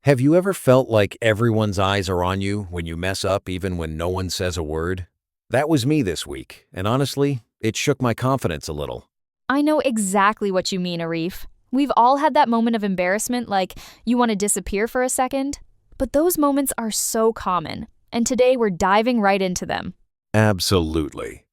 Have you ever felt like everyone's eyes are on you when you mess up even when no one says a word? That was me this week, and honestly, it shook my confidence a little. I know exactly what you mean, Arif. We've all had that moment of embarrassment, like you want to disappear for a second. But those moments are so common, and today we're diving right into them. Absolutely.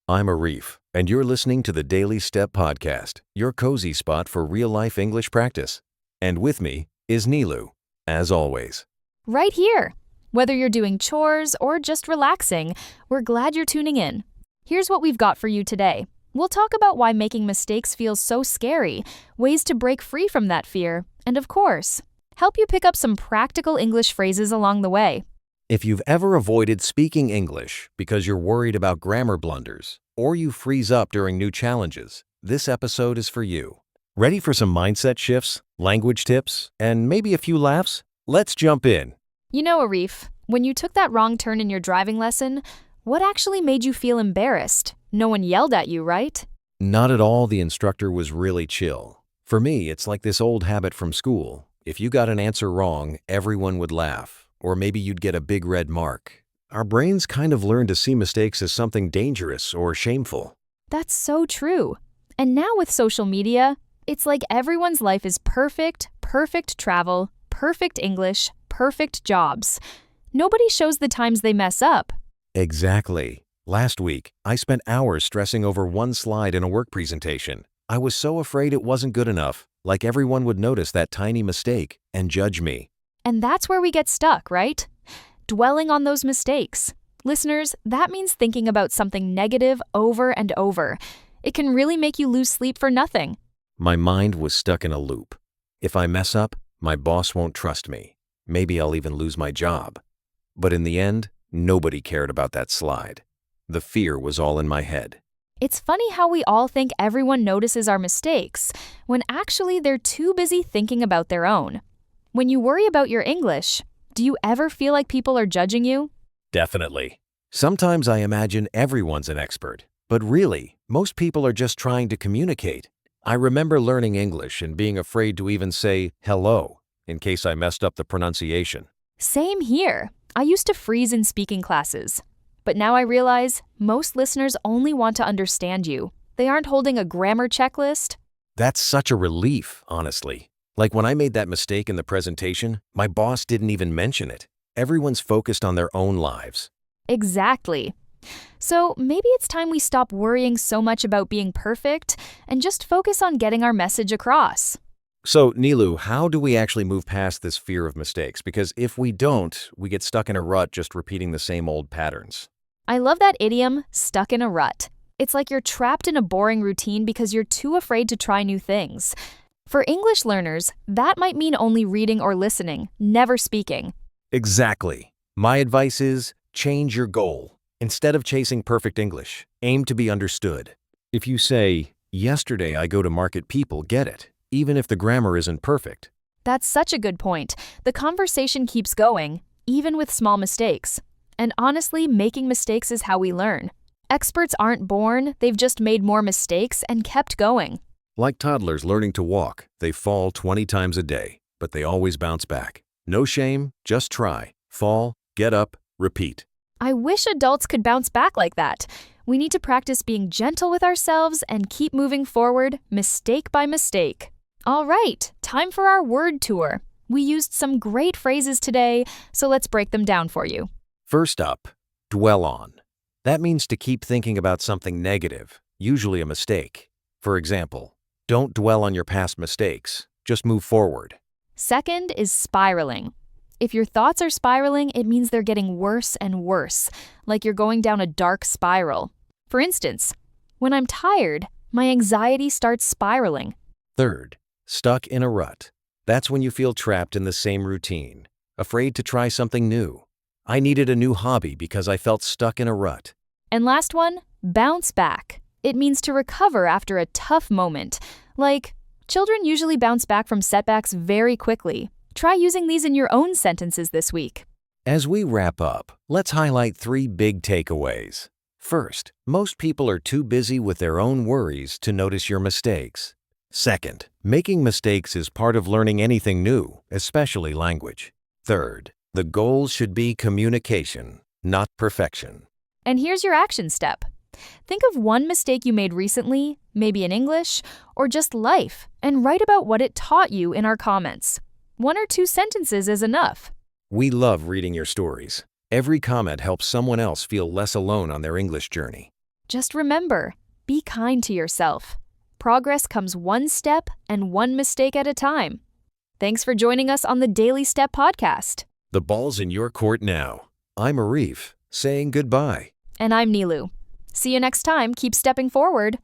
I'm Arif, and you're listening to the Daily Step Podcast, your cozy spot for real-life English practice. And with me is Nilu, as always. Right here. Whether you're doing chores or just relaxing, we're glad you're tuning in. Here's what we've got for you today. We'll talk about why making mistakes feels so scary, ways to break free from that fear, and of course, help you pick up some practical English phrases along the way. If you've ever avoided speaking English because you're worried about grammar blunders, or you freeze up during new challenges, this episode is for you. Ready for some mindset shifts, language tips, and maybe a few laughs? Let's jump in. You know, Arif, when you took that wrong turn in your driving lesson, what actually made you feel embarrassed? No one yelled at you, right? Not at all. The instructor was really chill. For me, it's like this old habit from school. If you got an answer wrong, everyone would laugh, or maybe you'd get a big red mark. Our brains kind of learn to see mistakes as something dangerous or shameful. That's so true. And now with social media, it's like everyone's life is perfect travel, perfect English, perfect jobs. Nobody shows the times they mess up. Exactly. Last week, I spent hours stressing over one slide in a work presentation. I was so afraid it wasn't good enough, like everyone would notice that tiny mistake and judge me. And that's where we get stuck, right? Dwelling on those mistakes. Listeners, that means thinking about something negative over and over. It can really make you lose sleep for nothing. My mind was stuck in a loop. If I mess up, my boss won't trust me. Maybe I'll even lose my job. But in the end, nobody cared about that slide. The fear was all in my head. It's funny how we all think everyone notices our mistakes, when actually they're too busy thinking about their own. When you worry about your English, do you ever feel like people are judging you? Definitely. Sometimes I imagine everyone's an expert, but really, most people are just trying to communicate. I remember learning English and being afraid to even say hello in case I messed up the pronunciation. Same here. I used to freeze in speaking classes. But now I realize most listeners only want to understand you. They aren't holding a grammar checklist. That's such a relief, honestly. Like when I made that mistake in the presentation, my boss didn't even mention it. Everyone's focused on their own lives. Exactly. So maybe it's time we stop worrying so much about being perfect and just focus on getting our message across. So, Nilu, how do we actually move past this fear of mistakes? Because if we don't, we get stuck in a rut just repeating the same old patterns. I love that idiom, stuck in a rut. It's like you're trapped in a boring routine because you're too afraid to try new things. For English learners, that might mean only reading or listening, never speaking. Exactly. My advice is change your goal. Instead of chasing perfect English, aim to be understood. If you say, yesterday I go to market, people get it, even if the grammar isn't perfect. That's such a good point. The conversation keeps going, even with small mistakes. And honestly, making mistakes is how we learn. Experts aren't born, they've just made more mistakes and kept going. Like toddlers learning to walk, they fall 20 times a day, but they always bounce back. No shame, just try. Fall, get up, repeat. I wish adults could bounce back like that. We need to practice being gentle with ourselves and keep moving forward, mistake by mistake. All right, time for our word tour. We used some great phrases today, so let's break them down for you. First up, dwell on. That means to keep thinking about something negative, usually a mistake. For example, don't dwell on your past mistakes, just move forward. Second is spiraling. If your thoughts are spiraling, it means they're getting worse and worse, like you're going down a dark spiral. For instance, when I'm tired, my anxiety starts spiraling. Third, stuck in a rut. That's when you feel trapped in the same routine, afraid to try something new. I needed a new hobby because I felt stuck in a rut. And last one, bounce back. It means to recover after a tough moment. Like, children usually bounce back from setbacks very quickly. Try using these in your own sentences this week. As we wrap up, let's highlight 3 big takeaways. First, most people are too busy with their own worries to notice your mistakes. Second, Making mistakes is part of learning anything new, especially language. Third, the goal should be communication, not perfection. And here's your action step. Think of one mistake you made recently, maybe in English, or just life, and write about what it taught you in our comments. 1 or 2 sentences is enough. We love reading your stories. Every comment helps someone else feel less alone on their English journey. Just remember, be kind to yourself. Progress comes one step and one mistake at a time. Thanks for joining us on the Daily Step podcast. The ball's in your court now. I'm Arif, saying goodbye. And I'm Nilu. See you next time. Keep stepping forward.